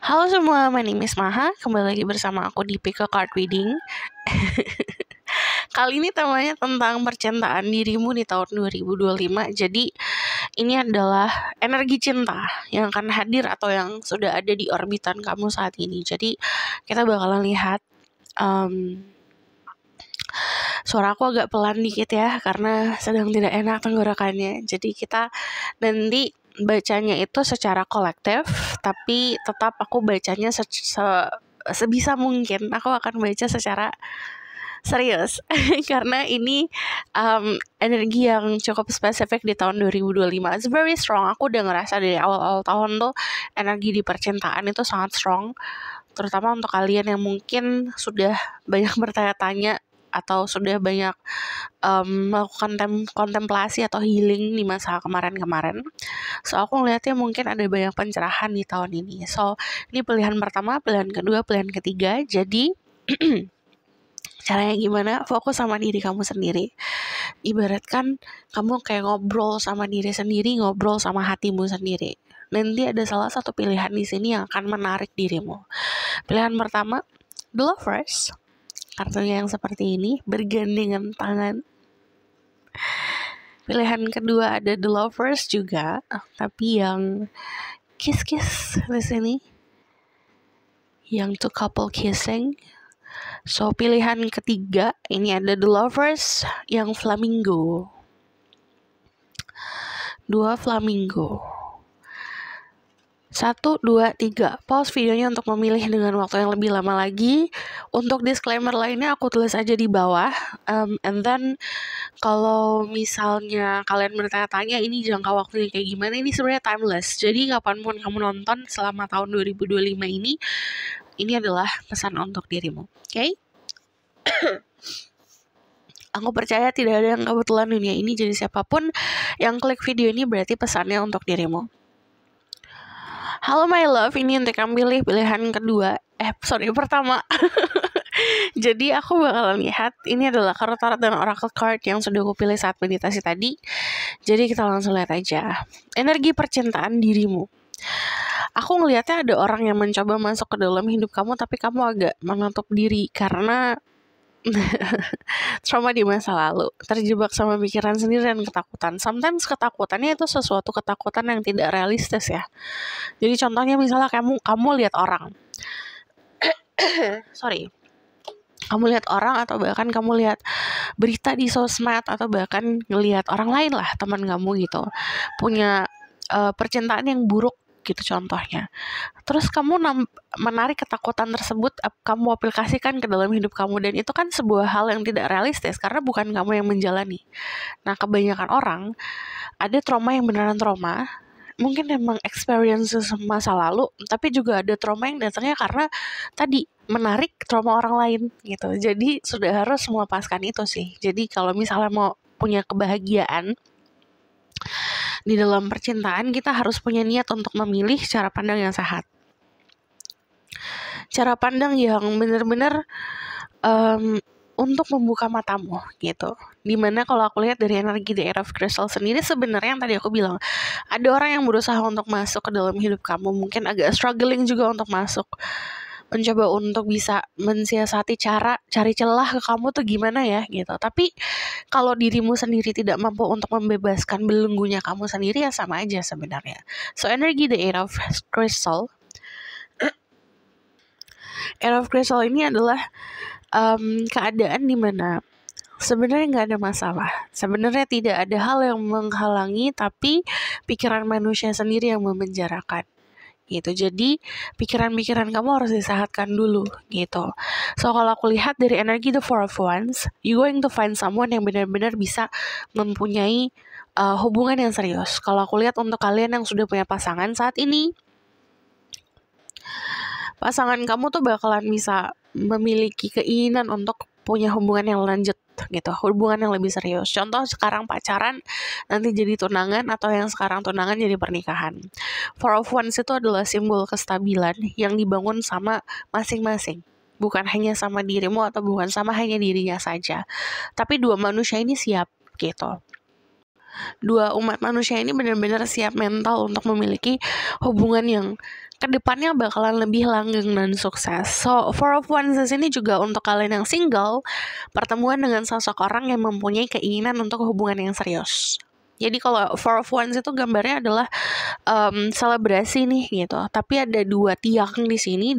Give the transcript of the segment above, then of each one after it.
Halo semua, my name is Maha. Kembali lagi bersama aku di Pick a Card Reading. Kali ini temanya tentang percintaan dirimu di tahun 2025. Jadi ini adalah energi cinta yang akan hadir atau yang sudah ada di orbitan kamu saat ini. Jadi kita bakalan lihat suara aku agak pelan dikit ya, karena sedang tidak enak tenggorokannya. Jadi kita nanti bacanya itu secara kolektif, tapi tetap aku bacanya sebisa mungkin aku akan baca secara serius karena ini energi yang cukup spesifik di tahun 2025. It's very strong. Aku udah ngerasa dari awal-awal tahun tuh energi di percintaan itu sangat strong, terutama untuk kalian yang mungkin sudah banyak bertanya-tanya atau sudah banyak melakukan kontemplasi atau healing di masa kemarin-kemarin. So aku ngeliatnya mungkin ada banyak pencerahan di tahun ini. So ini pilihan pertama, pilihan kedua, pilihan ketiga. Jadi caranya gimana? Fokus sama diri kamu sendiri. Ibaratkan kamu kayak ngobrol sama diri sendiri, ngobrol sama hatimu sendiri. Nanti ada salah satu pilihan di sini yang akan menarik dirimu. Pilihan pertama, The Lovers. Kartunya yang seperti ini, bergandengan tangan. Pilihan kedua ada The Lovers juga, tapi yang kiss-kiss di sini. Yang two couple kissing. So pilihan ketiga ini ada The Lovers yang flamingo. Dua flamingo. 1, 2, 3. Pause videonya untuk memilih dengan waktu yang lebih lama lagi. Untuk disclaimer lainnya aku tulis aja di bawah. And then kalau misalnya kalian bertanya-tanya ini jangka waktunya kayak gimana, ini sebenarnya timeless. Jadi kapanpun kamu nonton selama tahun 2025 ini adalah pesan untuk dirimu. Oke? Aku percaya tidak ada yang kebetulan dunia ini, jadi siapapun yang klik video ini berarti pesannya untuk dirimu. Halo my love, ini untuk kamu pilih pilihan kedua. Pertama. Jadi aku bakalan lihat, ini adalah kartu tarot dan oracle card yang sudah aku pilih saat meditasi tadi. Jadi kita langsung lihat aja. Energi percintaan dirimu. Aku ngelihatnya ada orang yang mencoba masuk ke dalam hidup kamu, tapi kamu agak menutup diri karena trauma di masa lalu, terjebak sama pikiran sendiri dan ketakutan. Sometimes ketakutannya itu sesuatu ketakutan yang tidak realistis ya. Jadi contohnya misalnya kamu lihat orang, kamu lihat orang atau bahkan kamu lihat berita di sosmed atau bahkan ngelihat orang lain lah, teman kamu gitu, punya percintaan yang buruk gitu contohnya. Terus kamu menarik ketakutan tersebut, kamu aplikasikan ke dalam hidup kamu, dan itu kan sebuah hal yang tidak realistis karena bukan kamu yang menjalani. Nah, kebanyakan orang ada trauma yang beneran trauma, mungkin emang experiences masa lalu, tapi juga ada trauma yang datangnya karena tadi menarik trauma orang lain gitu. Jadi sudah harus melepaskan itu sih. Jadi kalau misalnya mau punya kebahagiaan di dalam percintaan, kita harus punya niat untuk memilih cara pandang yang sehat. Cara pandang yang benar-benar untuk membuka matamu gitu. Dimana kalau aku lihat dari energi The Eight of Crystal sendiri, sebenarnya yang tadi aku bilang, ada orang yang berusaha untuk masuk ke dalam hidup kamu, mungkin agak struggling juga untuk masuk, mencoba untuk bisa mensiasati cara cari celah ke kamu tuh gimana ya gitu. Tapi kalau dirimu sendiri tidak mampu untuk membebaskan belenggunya kamu sendiri, ya sama aja sebenarnya. So energi The Eight of Crystal, Eight of Crystal ini adalah keadaan dimana sebenarnya nggak ada masalah. Sebenarnya tidak ada hal yang menghalangi, tapi pikiran manusia sendiri yang memenjarakan gitu. Jadi pikiran-pikiran kamu harus disehatkan dulu gitu. So kalau aku lihat dari energi The Four of Wands, you going to find someone yang benar-benar bisa mempunyai hubungan yang serius. Kalau aku lihat untuk kalian yang sudah punya pasangan saat ini, pasangan kamu tuh bakalan bisa memiliki keinginan untuk punya hubungan yang lanjut gitu, hubungan yang lebih serius. Contoh sekarang pacaran, nanti jadi tunangan, atau yang sekarang tunangan jadi pernikahan. Four of Wands itu adalah simbol kestabilan yang dibangun sama masing-masing. Bukan hanya sama dirimu atau bukan sama hanya dirinya saja. Tapi dua manusia ini siap gitu. Dua umat manusia ini benar-benar siap mental untuk memiliki hubungan yang kedepannya bakalan lebih langgeng dan sukses. So, Four of Wands ini juga untuk kalian yang single, pertemuan dengan sosok orang yang mempunyai keinginan untuk hubungan yang serius. Jadi kalau Four of Wands itu gambarnya adalah selebrasi nih gitu. Tapi ada dua tiang di sini.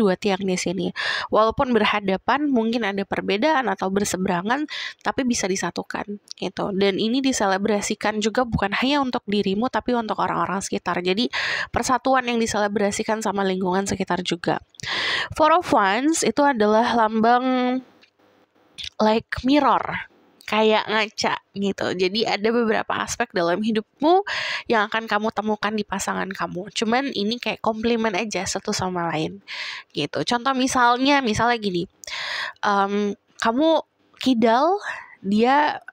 Walaupun berhadapan, mungkin ada perbedaan atau berseberangan, tapi bisa disatukan gitu. Dan ini diselebrasikan juga bukan hanya untuk dirimu, tapi untuk orang-orang sekitar. Jadi persatuan yang diselebrasikan sama lingkungan sekitar juga. Four of Wands itu adalah lambang like mirror, kayak ngaca gitu. Jadi ada beberapa aspek dalam hidupmu yang akan kamu temukan di pasangan kamu. Cuman ini kayak komplimen aja satu sama lain gitu. Contoh misalnya gini, kamu kidal, dia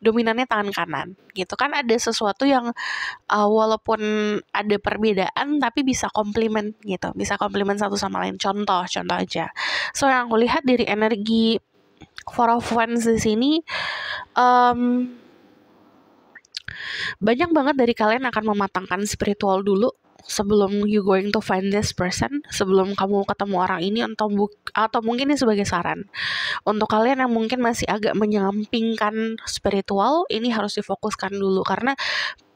dominannya tangan kanan gitu kan. Ada sesuatu yang walaupun ada perbedaan tapi bisa komplimen gitu, bisa komplimen satu sama lain. Contoh aja. So yang aku lihat dari energi Four of Wands di sini, banyak banget dari kalian akan mematangkan spiritual dulu sebelum you going to find this person, sebelum kamu ketemu orang ini, atau mungkin ini sebagai saran untuk kalian yang mungkin masih agak menyampingkan spiritual. Ini harus difokuskan dulu, karena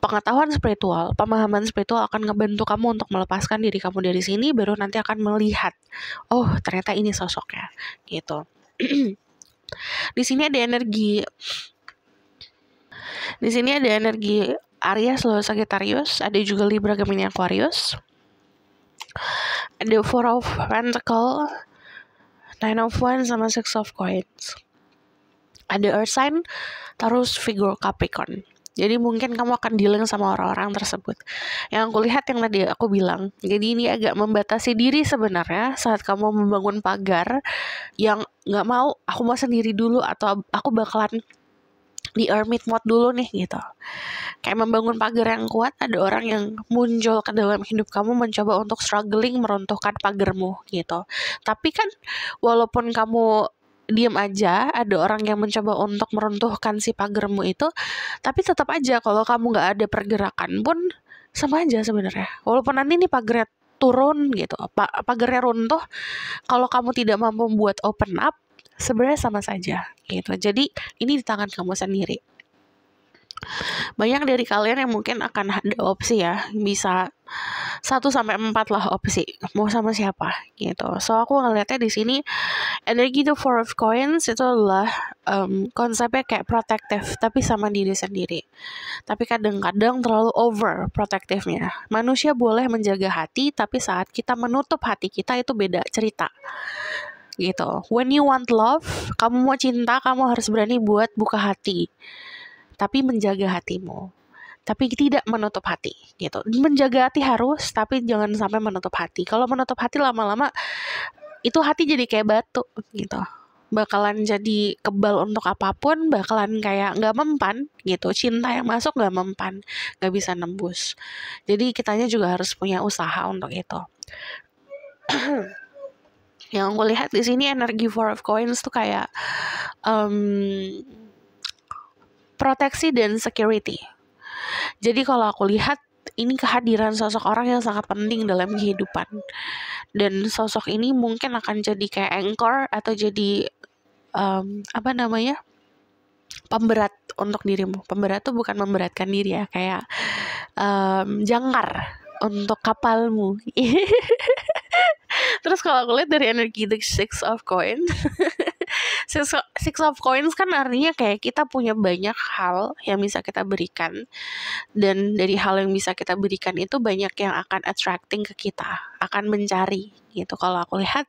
pengetahuan spiritual, pemahaman spiritual akan ngebantu kamu untuk melepaskan diri kamu dari sini, baru nanti akan melihat, oh ternyata ini sosoknya gitu. Di sini ada energi Aries, Leo, Sagittarius, ada juga Libra, Gemini, Aquarius. Ada Four of Pentacles, Nine of Wands, sama Six of Coins. Ada Earth sign, Taurus, Virgo, Capricorn. Jadi mungkin kamu akan dealing sama orang-orang tersebut. Yang aku lihat yang tadi aku bilang, jadi ini agak membatasi diri sebenarnya saat kamu membangun pagar yang gak mau, aku mau sendiri dulu, atau aku bakalan di hermit mode dulu nih gitu. Kayak membangun pagar yang kuat, ada orang yang muncul ke dalam hidup kamu mencoba untuk struggling meruntuhkan pagarmu gitu. Tapi kan walaupun kamu diam aja, ada orang yang mencoba untuk meruntuhkan si pagarmu itu, tapi tetap aja kalau kamu gak ada pergerakan pun sama aja sebenarnya. Walaupun nanti nih pagarnya turun gitu, pagarnya runtuh, kalau kamu tidak mampu membuat open up, sebenarnya sama saja gitu. Jadi ini di tangan kamu sendiri. Banyak dari kalian yang mungkin akan ada opsi ya, bisa 1-4 lah opsi mau sama siapa gitu. So aku ngeliatnya di sini energi The Four of Coins itu adalah konsepnya kayak protective tapi sama diri sendiri. Tapi kadang-kadang terlalu over protectivenya. Manusia boleh menjaga hati, tapi saat kita menutup hati kita itu beda cerita gitu. When you want love, kamu mau cinta, kamu harus berani buat buka hati, tapi menjaga hatimu, tapi tidak menutup hati gitu. Menjaga hati harus, tapi jangan sampai menutup hati. Kalau menutup hati lama-lama itu hati jadi kayak batu gitu, bakalan jadi kebal untuk apapun, bakalan kayak gak mempan gitu. Cinta yang masuk gak mempan, gak bisa nembus. Jadi kitanya juga harus punya usaha untuk itu. Yang aku lihat di sini energi Four of Coins tuh kayak proteksi dan security. Jadi kalau aku lihat ini kehadiran sosok orang yang sangat penting dalam kehidupan. Dan sosok ini mungkin akan jadi kayak anchor atau jadi pemberat untuk dirimu. Pemberat tuh bukan memberatkan diri ya, kayak jangkar untuk kapalmu. Terus kalau aku lihat dari energi The Six of Coins, Six of Coins kan artinya kayak kita punya banyak hal yang bisa kita berikan, dan dari hal yang bisa kita berikan itu banyak yang akan attracting ke kita, akan mencari gitu. Kalau aku lihat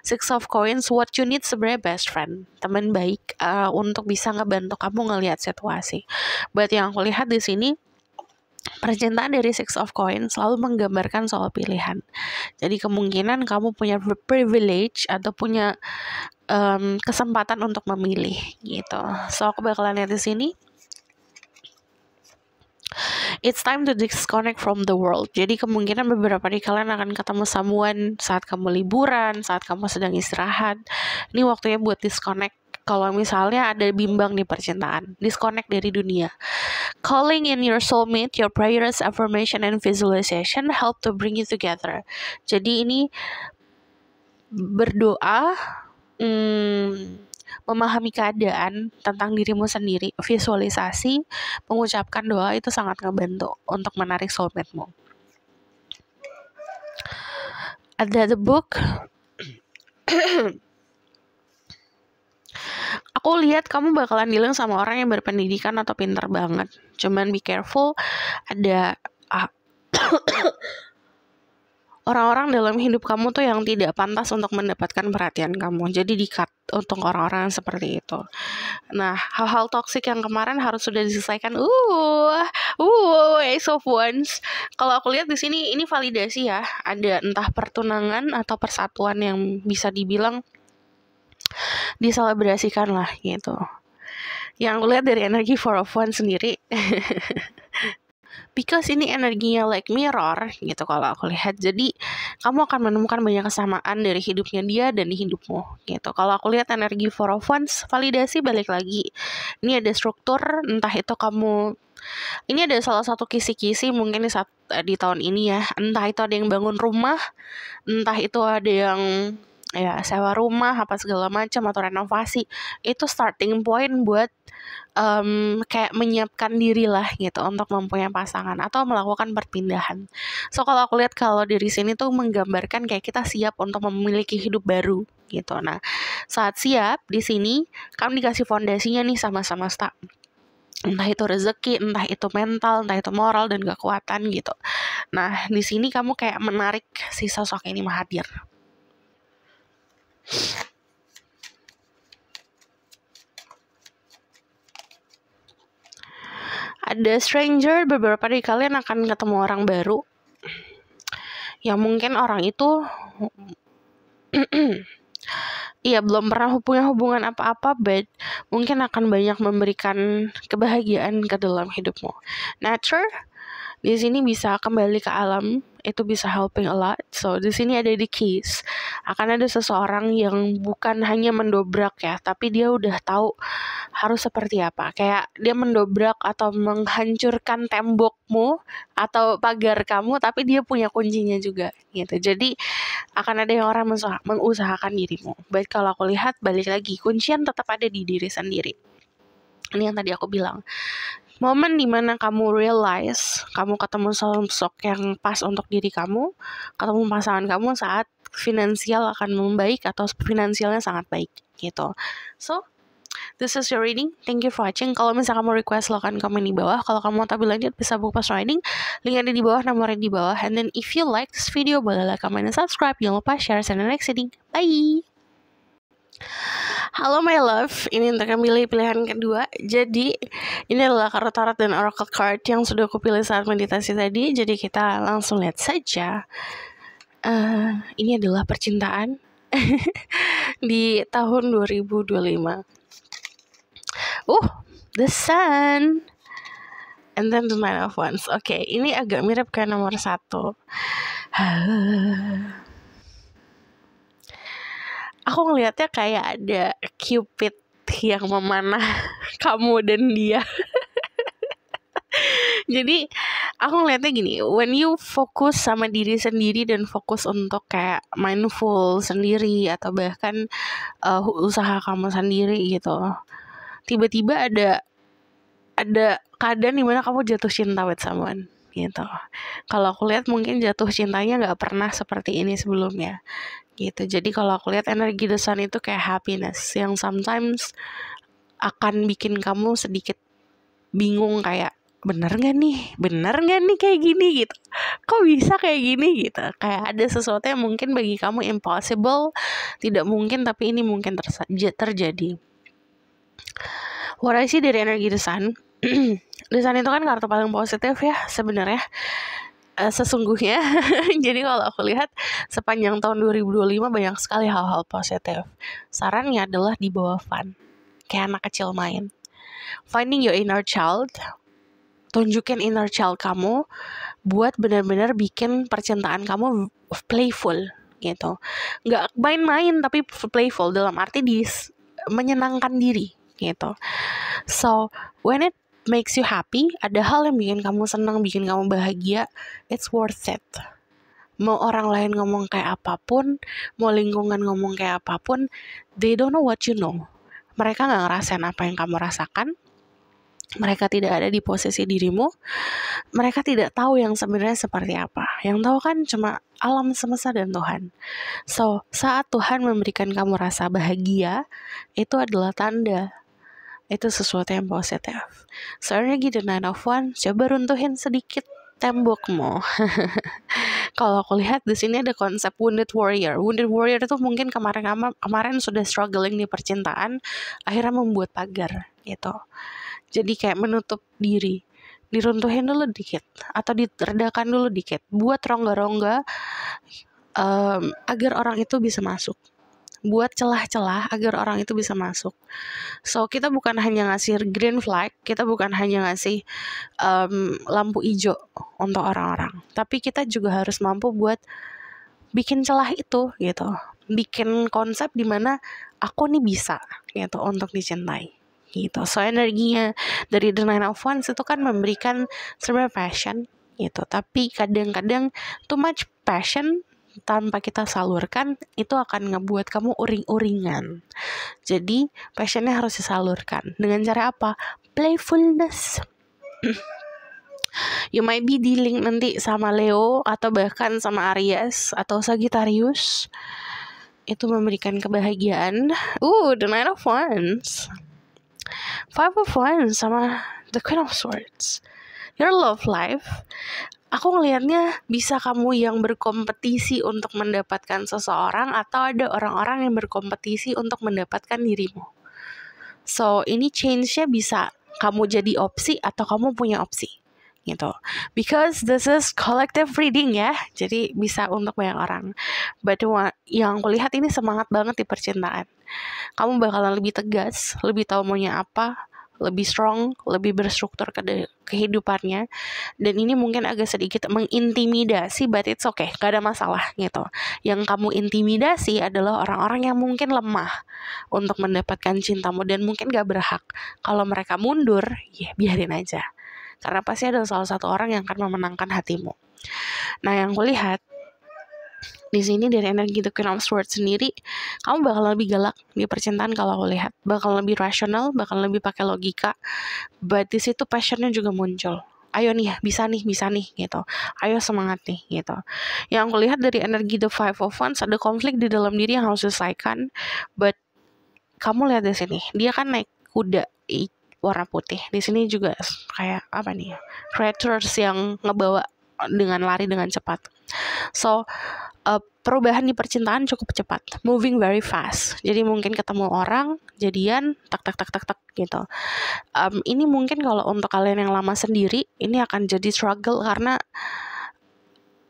Six of Coins, what you need sebenarnya best friend, teman baik untuk bisa ngebantu kamu ngelihat situasi. Buat yang aku lihat di sini, percintaan dari Six of Coins selalu menggambarkan soal pilihan. Jadi kemungkinan kamu punya privilege atau punya kesempatan untuk memilih gitu. So aku bakalan lihat di sini. It's time to disconnect from the world. Jadi kemungkinan beberapa dari kalian akan ketemu someone saat kamu liburan, saat kamu sedang istirahat. Ini waktunya buat disconnect kalau misalnya ada bimbang di percintaan, disconnect dari dunia. Calling in your soulmate, your prayers, affirmation, and visualization help to bring you together. Jadi ini berdoa, memahami keadaan tentang dirimu sendiri, visualisasi, mengucapkan doa itu sangat ngebantu untuk menarik soulmate-mu. Ada the book. Aku lihat kamu bakalan dealing sama orang yang berpendidikan atau pintar banget. Cuman be careful, ada orang-orang dalam hidup kamu tuh yang tidak pantas untuk mendapatkan perhatian kamu. Jadi di-cut untuk orang-orang yang seperti itu. Nah, hal-hal toksik yang kemarin harus sudah diselesaikan. Ace of Wands. Kalau aku lihat di sini ini validasi ya. Ada entah pertunangan atau persatuan yang bisa dibilang diselebrasikan lah gitu. Yang aku lihat dari energi Four of Wands sendiri. Because ini energinya like mirror gitu kalau aku lihat. Jadi kamu akan menemukan banyak kesamaan dari hidupnya dia dan di hidupmu gitu. Kalau aku lihat energi Four of Wands, validasi balik lagi. Ini ada struktur, entah itu kamu, ini ada salah satu kisi-kisi mungkin di tahun ini ya. Entah itu ada yang bangun rumah, entah itu ada yang ya sewa rumah apa segala macam atau renovasi. Itu starting point buat kayak menyiapkan diri lah gitu untuk mempunyai pasangan atau melakukan perpindahan. So kalau aku lihat kalau dari sini tuh menggambarkan kayak kita siap untuk memiliki hidup baru gitu. Nah, saat siap di sini kamu dikasih fondasinya nih sama semesta. Entah itu rezeki, entah itu mental, entah itu moral dan kekuatan gitu. Nah, di sini kamu kayak menarik si sosok ini hadir. Ada stranger, beberapa dari kalian akan ketemu orang baru. Yang mungkin orang itu iya belum pernah punya hubungan apa-apa, but mungkin akan banyak memberikan kebahagiaan ke dalam hidupmu. Nature di sini bisa kembali ke alam, itu bisa helping a lot. So di sini ada the keys. Akan ada seseorang yang bukan hanya mendobrak ya, tapi dia udah tahu harus seperti apa. Kayak dia mendobrak atau menghancurkan tembokmu atau pagar kamu, tapi dia punya kuncinya juga gitu. Jadi akan ada yang orang mengusahakan dirimu. Baik kalau aku lihat balik lagi, kuncian tetap ada di diri sendiri. Ini yang tadi aku bilang. Momen dimana kamu realize kamu ketemu sosok yang pas untuk diri kamu, ketemu pasangan kamu saat finansial akan membaik atau finansialnya sangat baik gitu. So this is your reading. Thank you for watching. Kalau misalnya kamu request, silahkan komen di bawah. Kalau kamu mau tahu lanjut bisa book pas reading, link ada di bawah, nomornya di bawah. And then if you like this video, boleh like, comment, dan subscribe. Jangan lupa share. See you in the next reading. Bye. Halo my love, ini untuk yang pilih pilihan kedua. Jadi ini adalah kartu tarot dan oracle card yang sudah aku pilih saat meditasi tadi. Jadi kita langsung lihat saja. Ini adalah percintaan di tahun 2025. The Sun, and then the Nine of Wands. Oke, ini agak mirip kayak nomor 1. Aku ngelihatnya kayak ada Cupid yang memanah kamu dan dia. Jadi aku ngelihatnya gini, when you fokus sama diri sendiri dan fokus untuk kayak mindful sendiri atau bahkan usaha kamu sendiri gitu, tiba-tiba ada keadaan dimana kamu jatuh cinta with someone gitu. Kalau aku lihat mungkin jatuh cintanya nggak pernah seperti ini sebelumnya gitu. Jadi kalau aku lihat energi The Sun itu kayak happiness yang sometimes akan bikin kamu sedikit bingung kayak bener gak nih kayak gini gitu, kok bisa kayak gini gitu, kayak ada sesuatu yang mungkin bagi kamu impossible, tidak mungkin, tapi ini mungkin terjadi. What I see dari energi The Sun, The Sun itu kan kartu paling positif ya sebenarnya, sesungguhnya. Jadi kalau aku lihat sepanjang tahun 2025 banyak sekali hal-hal positif. Sarannya adalah dibawa fun, kayak anak kecil main. Finding your inner child, tunjukin inner child kamu buat benar-benar bikin percintaan kamu playful gitu. Nggak main-main tapi playful dalam arti menyenangkan diri gitu. So when it makes you happy, ada hal yang bikin kamu senang, bikin kamu bahagia, it's worth it. Mau orang lain ngomong kayak apapun, mau lingkungan ngomong kayak apapun, they don't know what you know. Mereka gak ngerasain apa yang kamu rasakan. Mereka tidak ada di posisi dirimu. Mereka tidak tahu yang sebenarnya seperti apa. Yang tahu kan cuma alam semesta dan Tuhan. So, saat Tuhan memberikan kamu rasa bahagia, itu adalah tanda. Itu sesuatu yang positif. So, energi the 9 of Wands, coba runtuhin sedikit tembokmu. Kalau aku lihat di sini ada konsep wounded warrior. Wounded warrior itu mungkin kemarin sudah struggling di percintaan, akhirnya membuat pagar gitu. Jadi kayak menutup diri. Diruntuhin dulu dikit atau diredakan dulu dikit. Buat rongga-rongga agar orang itu bisa masuk. Buat celah-celah agar orang itu bisa masuk. So kita bukan hanya ngasih green flag, kita bukan hanya ngasih lampu hijau untuk orang-orang, tapi kita juga harus mampu buat bikin celah itu gitu, bikin konsep dimana aku nih bisa gitu untuk dicintai gitu. So energinya dari the 9 of Wands itu kan memberikan sebenarnya passion gitu, tapi kadang-kadang too much passion tanpa kita salurkan itu akan ngebuat kamu uring-uringan. Jadi passionnya harus disalurkan. Dengan cara apa? Playfulness. You might be dealing nanti sama Leo atau bahkan sama Aries atau Sagittarius. Itu memberikan kebahagiaan. The 9 of Wands, 5 of Wands sama the Queen of Swords. Your love life, aku ngelihatnya bisa kamu yang berkompetisi untuk mendapatkan seseorang atau ada orang-orang yang berkompetisi untuk mendapatkan dirimu. So ini change-nya bisa kamu jadi opsi atau kamu punya opsi gitu. Because this is collective reading ya, jadi bisa untuk banyak orang. But yang aku lihat ini semangat banget di percintaan. Kamu bakalan lebih tegas, lebih tahu maunya apa, lebih strong, lebih berstruktur ke kehidupannya. Dan ini mungkin agak sedikit mengintimidasi, but it's okay, gak ada masalah gitu. Yang kamu intimidasi adalah orang-orang yang mungkin lemah untuk mendapatkan cintamu dan mungkin gak berhak. Kalau mereka mundur, ya biarin aja. Karena pasti ada salah satu orang yang akan memenangkan hatimu. Nah yang kulihat di sini dari energi The Queen of Swords sendiri, kamu bakal lebih galak di percintaan kalau aku lihat, bakal lebih rasional, bakal lebih pakai logika, but di situ passionnya juga muncul. Ayo nih, bisa nih gitu. Ayo semangat nih gitu. Yang aku lihat dari energi The Five of Wands, ada konflik di dalam diri yang harus diselesaikan, but kamu lihat di sini, dia kan naik kuda warna putih. Di sini juga kayak apa nih? Creatures yang ngebawa dengan lari dengan cepat. So perubahan di percintaan cukup cepat, moving very fast. Jadi mungkin ketemu orang, jadian, tak gitu. Ini mungkin kalau untuk kalian yang lama sendiri, ini akan jadi struggle karena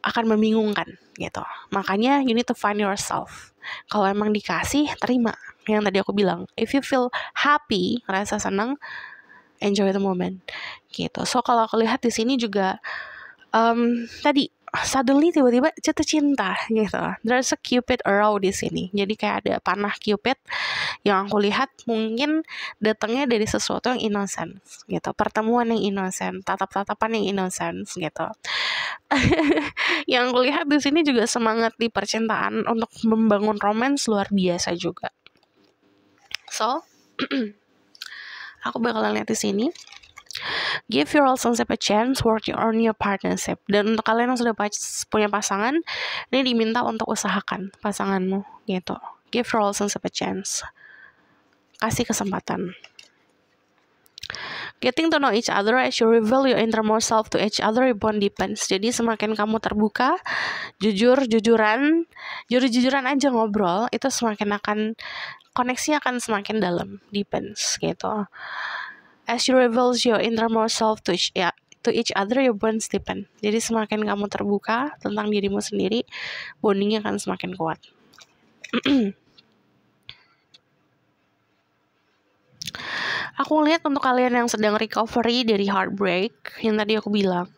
akan membingungkan gitu. Makanya you need to find yourself. Kalau emang dikasih, terima. Yang tadi aku bilang, if you feel happy, ngerasa senang, enjoy the moment gitu. So kalau aku lihat di sini juga tadi suddenly tiba-tiba jatuh cinta gitu. There's a Cupid arrow di sini. Jadi kayak ada panah Cupid yang aku lihat mungkin datangnya dari sesuatu yang innocent gitu. Pertemuan yang innocent, tatap-tatapan yang innocent gitu. Yang aku lihat di sini juga semangat di percintaan untuk membangun romance luar biasa juga. So, aku bakalan lihat di sini. Give your relationship a chance, work on your partnership. Dan untuk kalian yang sudah punya pasangan, ini diminta untuk usahakan pasanganmu gitu. Give your relationship a chance. Kasih kesempatan. Getting to know each other as you reveal your innermost self to each other, your bond deepens. Jadi semakin kamu terbuka, jujur-jujuran aja ngobrol, itu semakin koneksinya akan semakin dalam, deepens gitu. As you reveal your innermost self to each other, your bonds deepen. Jadi semakin kamu terbuka tentang dirimu sendiri, bondingnya akan semakin kuat. Aku lihat untuk kalian yang sedang recovery dari heartbreak, yang tadi aku bilang,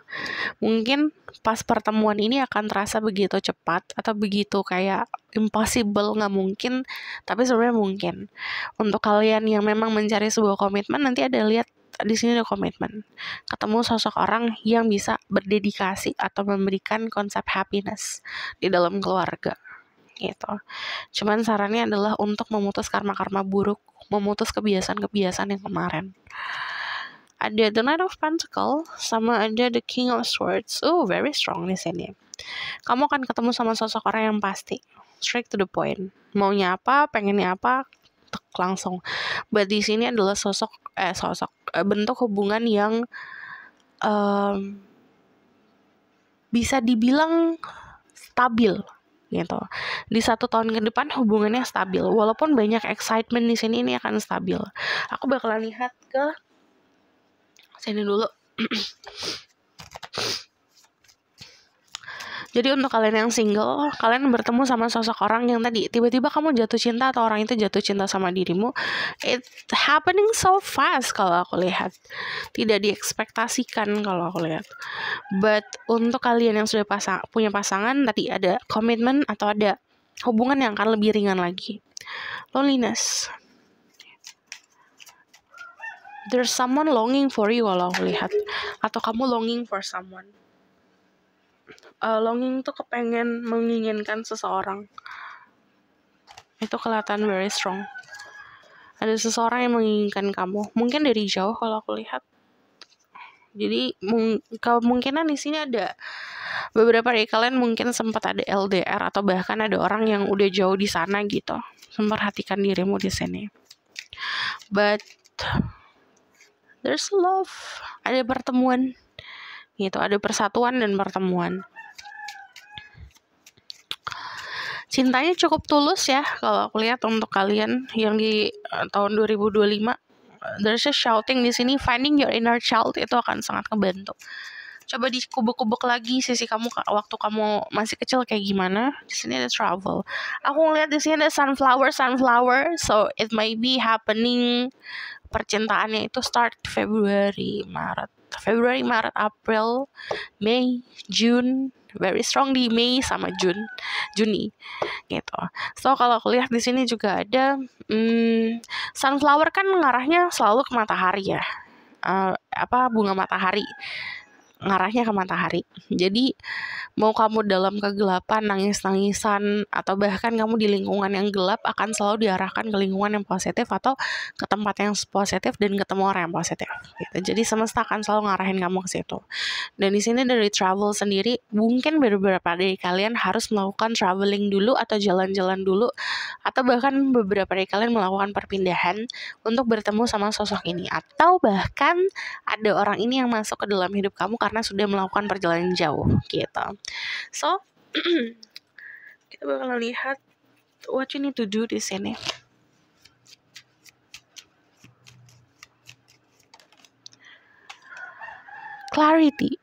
mungkin pas pertemuan ini akan terasa begitu cepat atau begitu kayak impossible, nggak mungkin, tapi sebenarnya mungkin. Untuk kalian yang memang mencari sebuah komitmen, nanti ada lihat di sini ada komitmen. Ketemu sosok orang yang bisa berdedikasi atau memberikan konsep happiness di dalam keluarga gitu. Cuman sarannya adalah untuk memutus karma-karma buruk, memutus kebiasaan-kebiasaan yang kemarin. Ada The Knight of Pentacles sama ada The King of Swords. Very strong di sini. Kamu akan ketemu sama sosok orang yang pasti, straight to the point. Maunya apa, pengennya apa, tek langsung. But di sini adalah bentuk hubungan yang bisa dibilang stabil gitu. Di 1 tahun ke depan hubungannya stabil. Walaupun banyak excitement di sini, ini akan stabil. Aku bakalan lihat ke sini dulu. Jadi untuk kalian yang single, kalian bertemu sama sosok orang yang tadi tiba-tiba kamu jatuh cinta atau orang itu jatuh cinta sama dirimu. It happening so fast kalau aku lihat. Tidak diekspektasikan kalau aku lihat. But untuk kalian yang sudah punya pasangan, tadi ada komitmen atau ada hubungan yang akan lebih ringan lagi. Loneliness. There's someone longing for you kalau aku lihat. Atau kamu longing for someone. Longing tuh kepengen, menginginkan seseorang. Itu kelihatan very strong. Ada seseorang yang menginginkan kamu. Mungkin dari jauh kalau aku lihat. Jadi kemungkinan di sini ada beberapa dari kalian mungkin sempat ada LDR atau bahkan ada orang yang udah jauh di sana gitu. Memperhatikan dirimu di sini. But there's love. Ada pertemuan. Gitu, ada persatuan dan pertemuan. Cintanya cukup tulus ya kalau aku lihat untuk kalian yang di tahun 2025. There's a shouting di sini, finding your inner child itu akan sangat ngebantu. Coba dikubuk-kubuk lagi sisi kamu waktu kamu masih kecil kayak gimana. Di sini ada travel. Aku ngeliat di sini ada sunflower, so it might be happening. Percintaannya itu start Februari, Maret, April, Mei, June. Very strong di Mei sama Juni gitu. So kalau aku lihat di sini juga ada sunflower kan ngarahnya selalu ke matahari ya. Bunga matahari ngarahnya ke matahari. Jadi mau kamu dalam kegelapan, nangis-nangisan, atau bahkan kamu di lingkungan yang gelap, akan selalu diarahkan ke lingkungan yang positif atau ke tempat yang positif dan ketemu orang yang positif gitu. Jadi semesta akan selalu ngarahin kamu ke situ. Dan di sini dari travel sendiri, mungkin beberapa dari kalian harus melakukan traveling dulu atau jalan-jalan dulu, atau bahkan beberapa dari kalian melakukan perpindahan untuk bertemu sama sosok ini, atau bahkan ada orang ini yang masuk ke dalam hidup kamu karena sudah melakukan perjalanan jauh gitu. So kita bakal lihat what you need to do di sini. Clarity,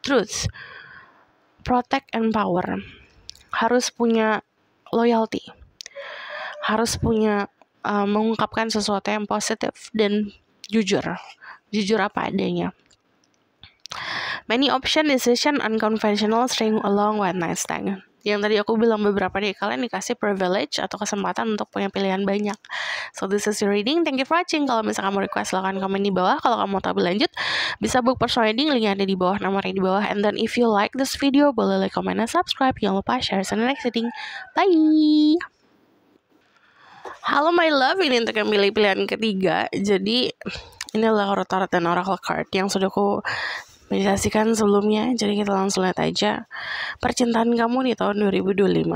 truth, protect and power. Harus punya loyalty, harus punya mengungkapkan sesuatu yang positif dan jujur apa adanya. Many option, decision, unconventional, string along one night stand. Yang tadi aku bilang beberapa dari kalian dikasih privilege atau kesempatan untuk punya pilihan banyak. So this is your reading. Thank you for watching. Kalau misalkan kamu request, silahkan komen di bawah. Kalau kamu mau tahu lanjut, bisa book personal reading. Linknya ada di bawah, nomornya di bawah. And then if you like this video, boleh like, comment, dan subscribe. Jangan lupa share. See you in the next reading. Bye. Halo my love, ini untuk yang pilih pilihan ketiga. Jadi ini adalah tarot dan oracle card yang sudah aku meditasikan sebelumnya. Jadi kita langsung lihat aja percintaan kamu di tahun 2025.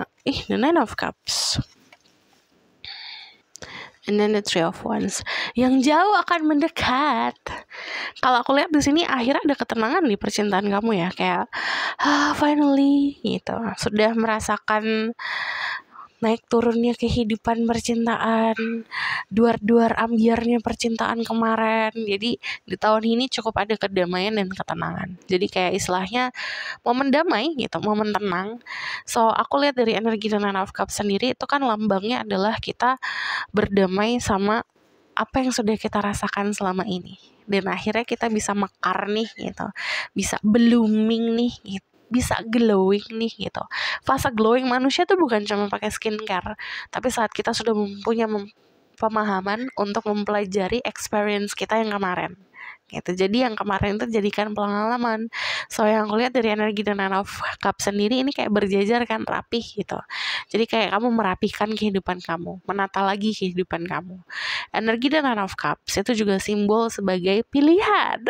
The Nine of Cups. And then the Three of Wands. Yang jauh akan mendekat. Kalau aku lihat di sini akhirnya ada ketenangan di percintaan kamu ya, kayak finally gitu. Sudah merasakan naik turunnya kehidupan percintaan, duar ambiarnya percintaan kemarin. Jadi di tahun ini cukup ada kedamaian dan ketenangan. Jadi kayak istilahnya momen damai gitu, momen tenang. So aku lihat dari energi The Nine of Cups sendiri itu kan lambangnya adalah kita berdamai sama apa yang sudah kita rasakan selama ini, dan akhirnya kita bisa mekar nih gitu, bisa blooming nih gitu, bisa glowing nih gitu. Fase glowing manusia tuh bukan cuma pakai skincare, tapi saat kita sudah punya pemahaman untuk mempelajari experience kita yang kemarin gitu. Jadi yang kemarin itu jadikan pengalaman. So yang aku lihat dari energi dan Nine of Cups sendiri ini kayak berjajar kan, rapih gitu. Jadi kayak kamu merapihkan kehidupan kamu, menata lagi kehidupan kamu. Energi dan Nine of Cups itu juga simbol sebagai pilihan.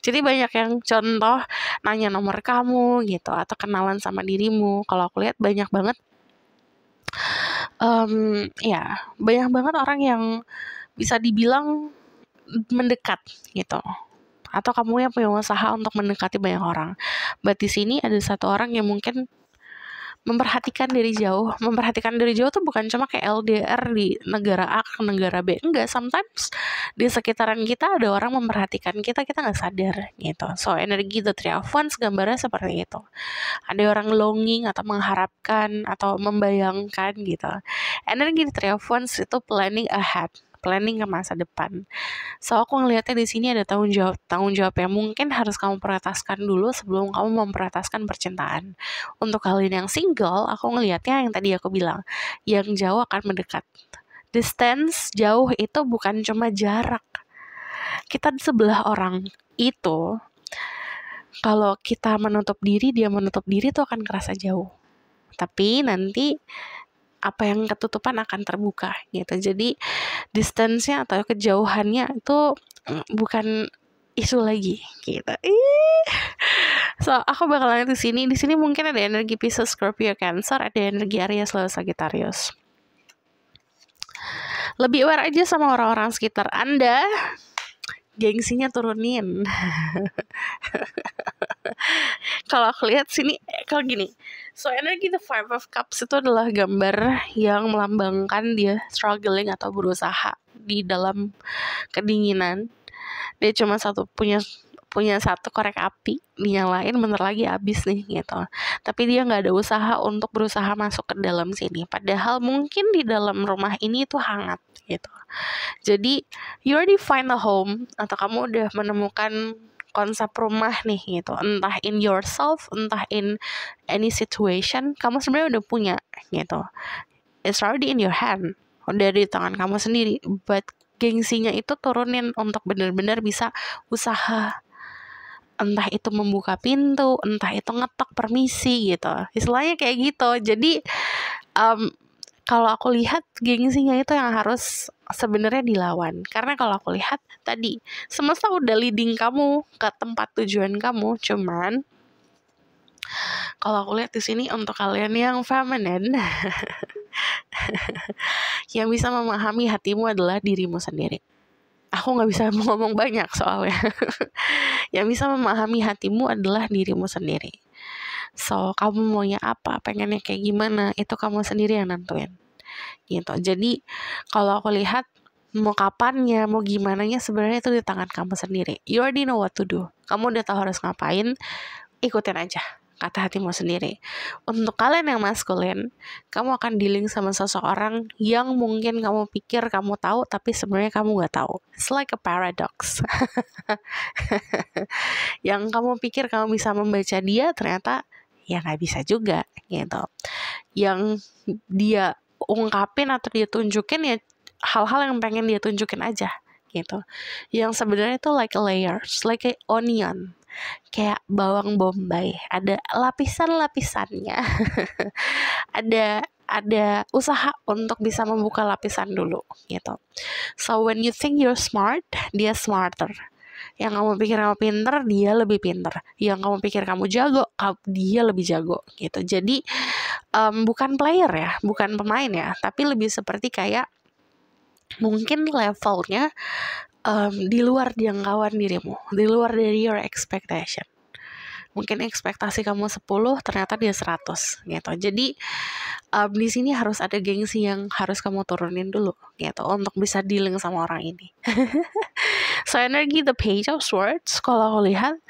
Jadi banyak yang contoh nanya nomor kamu gitu, atau kenalan sama dirimu. Kalau aku lihat banyak banget ya banyak banget orang yang bisa dibilang mendekat gitu, atau kamu yang punya usaha untuk mendekati banyak orang. But di sini ada satu orang yang mungkin memperhatikan dari jauh. Memperhatikan dari jauh tuh bukan cuma kayak LDR di negara A ke negara B. Enggak, sometimes di sekitaran kita ada orang memperhatikan kita nggak sadar gitu. So energi The Three of Wands gambarnya seperti itu. Ada orang longing atau mengharapkan atau membayangkan gitu. Energi The Three of Wands itu planning ahead, planning ke masa depan. So aku ngelihatnya di sini ada tanggung jawab yang mungkin harus kamu prioritaskan dulu sebelum kamu memprioritaskan percintaan. Untuk kalian yang single, aku ngelihatnya yang tadi aku bilang, yang jauh akan mendekat. Distance jauh itu bukan cuma jarak. Kita di sebelah orang itu, kalau kita menutup diri, dia menutup diri itu akan kerasa jauh. Tapi nanti apa yang ketutupan akan terbuka gitu. Jadi distance-nya atau kejauhannya itu bukan isu lagi gitu. So aku bakalan di sini. Di sini mungkin ada energi Pisces, Scorpio, Cancer, ada energi Aries, Leo, Sagittarius. Lebih aware aja sama orang-orang sekitar Anda. Gengsinya turunin. Kalau aku lihat sini, kalau gini, so energi The Five of Cups itu adalah gambar yang melambangkan dia struggling atau berusaha di dalam kedinginan. Dia cuma punya satu korek api, dinyalain bentar lagi habis nih gitu. Tapi dia nggak ada usaha untuk berusaha masuk ke dalam sini. Padahal mungkin di dalam rumah ini tuh hangat gitu. Jadi you already find a home, atau kamu udah menemukan konsep rumah nih gitu. Entah in yourself, entah in any situation, kamu sebenarnya udah punya gitu. It's already in your hand, udah di tangan kamu sendiri. But gengsinya itu turunin untuk benar-benar bisa usaha. Entah itu membuka pintu, entah itu ngetok permisi gitu. Istilahnya kayak gitu. Jadi kalau aku lihat gengsinya itu yang harus sebenarnya dilawan. Karena kalau aku lihat tadi, semesta udah leading kamu ke tempat tujuan kamu. Cuman kalau aku lihat di sini untuk kalian yang feminine, yang bisa memahami hatimu adalah dirimu sendiri. Aku gak bisa ngomong banyak soalnya. Yang bisa memahami hatimu adalah dirimu sendiri. So, kamu maunya apa, pengennya kayak gimana, itu kamu sendiri yang nentuin gitu. Jadi, kalau aku lihat mau kapannya, mau gimananya, sebenarnya itu di tangan kamu sendiri. You already know what to do. Kamu udah tahu harus ngapain, ikutin aja kata hatimu sendiri. Untuk kalian yang maskulin, kamu akan dealing sama seseorang yang mungkin kamu pikir kamu tahu, tapi sebenarnya kamu gak tahu. It's like a paradox. Yang kamu pikir kamu bisa membaca dia, ternyata ya gak bisa juga gitu. Yang dia ungkapin atau dia tunjukin ya hal-hal yang pengen dia tunjukin aja gitu. Yang sebenarnya itu like a layers, like a onion, kayak bawang bombay, ada lapisan-lapisannya. ada usaha untuk bisa membuka lapisan dulu gitu. So when you think you're smart, dia smarter. Yang kamu pikir kamu pinter, dia lebih pinter. Yang kamu pikir kamu jago, dia lebih jago gitu. Jadi bukan player ya, bukan pemain ya, tapi lebih seperti kayak mungkin levelnya di luar jangkauan dirimu, di luar dari your expectation. Mungkin ekspektasi kamu 10, ternyata dia 100 gitu. Jadi di sini harus ada gengsi yang harus kamu turunin dulu gitu untuk bisa dealing sama orang ini. So energi the page of swords, kalau aku lihat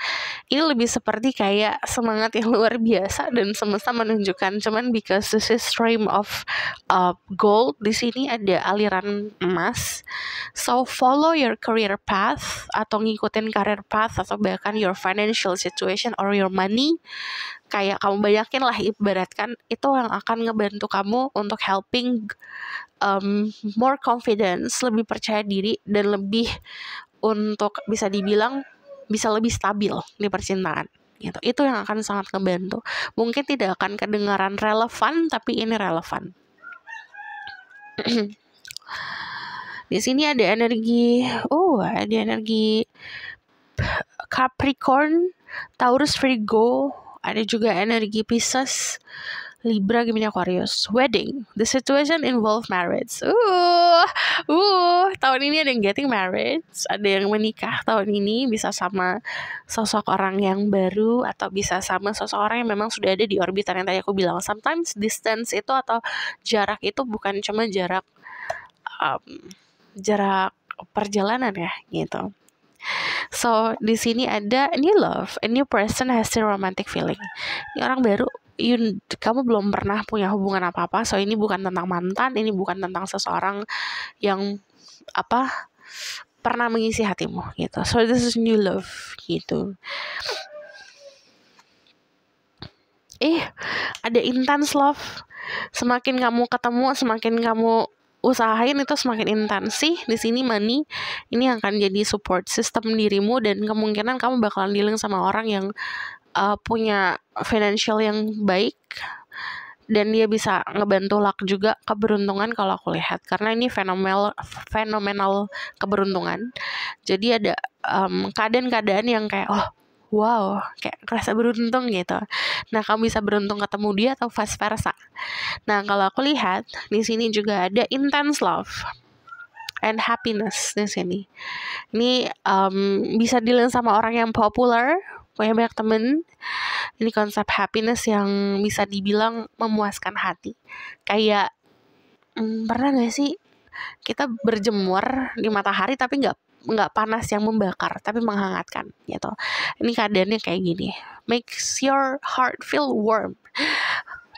ini lebih seperti kayak semangat yang luar biasa dan semesta menunjukkan, cuman because this is stream of gold, di sini ada aliran emas. So follow your career path atau ngikutin career path atau bahkan your financial situation or your money. Kayak kamu banyakin lah, ibaratkan itu yang akan ngebantu kamu untuk helping more confidence, lebih percaya diri dan lebih untuk bisa dibilang bisa lebih stabil di percintaan gitu. Itu yang akan sangat ngebantu. Mungkin tidak akan kedengaran relevan, tapi ini relevan. Di sini ada energi Capricorn, Taurus, Virgo, ada juga energi Pisces, Libra, Gemini, Aquarius. Wedding, the situation involve marriage. Tahun ini ada yang getting married, ada yang menikah tahun ini, bisa sama sosok orang yang baru atau bisa sama sosok orang yang memang sudah ada di orbitan yang tadi aku bilang. Sometimes distance itu atau jarak itu bukan cuma jarak perjalanan ya gitu. So di sini ada new love, a new person has a romantic feeling. Ini orang baru, kamu belum pernah punya hubungan apa-apa. So ini bukan tentang mantan, ini bukan tentang seseorang yang pernah mengisi hatimu gitu. So this is new love gitu. Ada intense love. Semakin kamu ketemu, semakin kamu usahain itu semakin intens sih. Di sini money ini akan jadi support system dirimu dan kemungkinan kamu bakalan dealing sama orang yang punya financial yang baik dan dia bisa ngebantu luck juga, keberuntungan kalau aku lihat, karena ini fenomenal keberuntungan. Jadi ada keadaan-keadaan yang kayak wow, kayak kerasa beruntung gitu. Nah, kamu bisa beruntung ketemu dia atau vice versa. Nah, kalau aku lihat di sini juga ada intense love and happiness di sini. Ini bisa dilihat sama orang yang popular, punya banyak temen. Ini konsep happiness yang bisa dibilang memuaskan hati. Kayak pernah gak sih kita berjemur di matahari tapi nggak panas yang membakar, tapi menghangatkan gitu. Ini keadaannya kayak gini, makes your heart feel warm.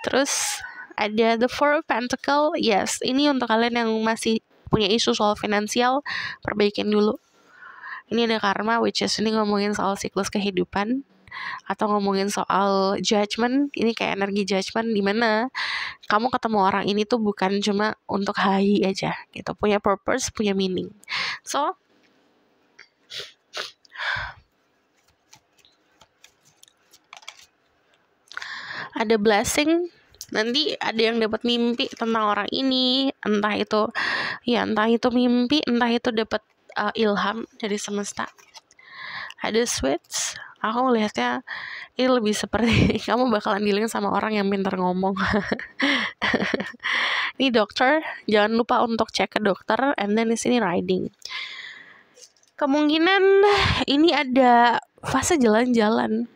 Terus ada the Four of Pentacles. Yes, ini untuk kalian yang masih punya isu soal finansial, perbaikin dulu. Ini ada karma, which is ini ngomongin soal siklus kehidupan atau ngomongin soal judgment. Ini kayak energi judgment, dimana kamu ketemu orang ini tuh bukan cuma untuk hai aja gitu, punya purpose, punya meaning. So ada blessing, nanti ada yang dapat mimpi tentang orang ini, entah itu mimpi, entah itu dapat ilham dari semesta. Ada switch, aku melihatnya ini lebih seperti kamu bakalan dealing sama orang yang pintar ngomong. Ini dokter, jangan lupa untuk cek ke dokter. And then di sini riding, kemungkinan ini ada fase jalan-jalan.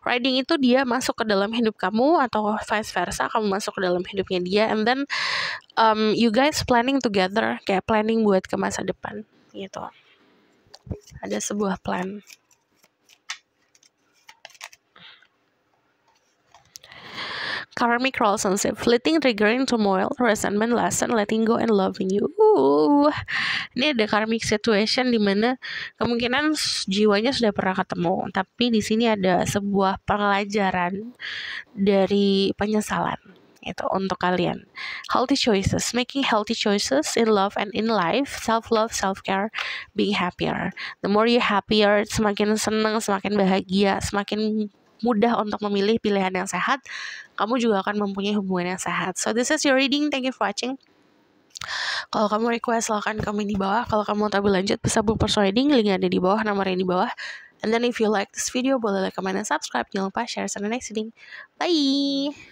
Riding itu dia masuk ke dalam hidup kamu atau vice versa, kamu masuk ke dalam hidupnya dia, and then you guys planning together, kayak planning buat ke masa depan gitu. Ada sebuah plan. Karmic relationship, fleeting, triggering, turmoil, resentment, lesson, letting go, and loving you. Ini ada karmic situation di mana kemungkinan jiwanya sudah pernah ketemu, tapi di sini ada sebuah pelajaran dari penyesalan itu untuk kalian. Healthy choices, making healthy choices in love and in life, self-love, self-care, being happier. The more you happier, semakin senang, semakin bahagia, semakin mudah untuk memilih pilihan yang sehat, kamu juga akan mempunyai hubungan yang sehat. So this is your reading, thank you for watching. Kalau kamu request silahkan komen di bawah. Kalau kamu mau tahu lanjut bisa book personal reading, link ada di bawah, nomornya di bawah. And then if you like this video, boleh like, comment, dan subscribe. Jangan lupa share. See you next reading. Bye.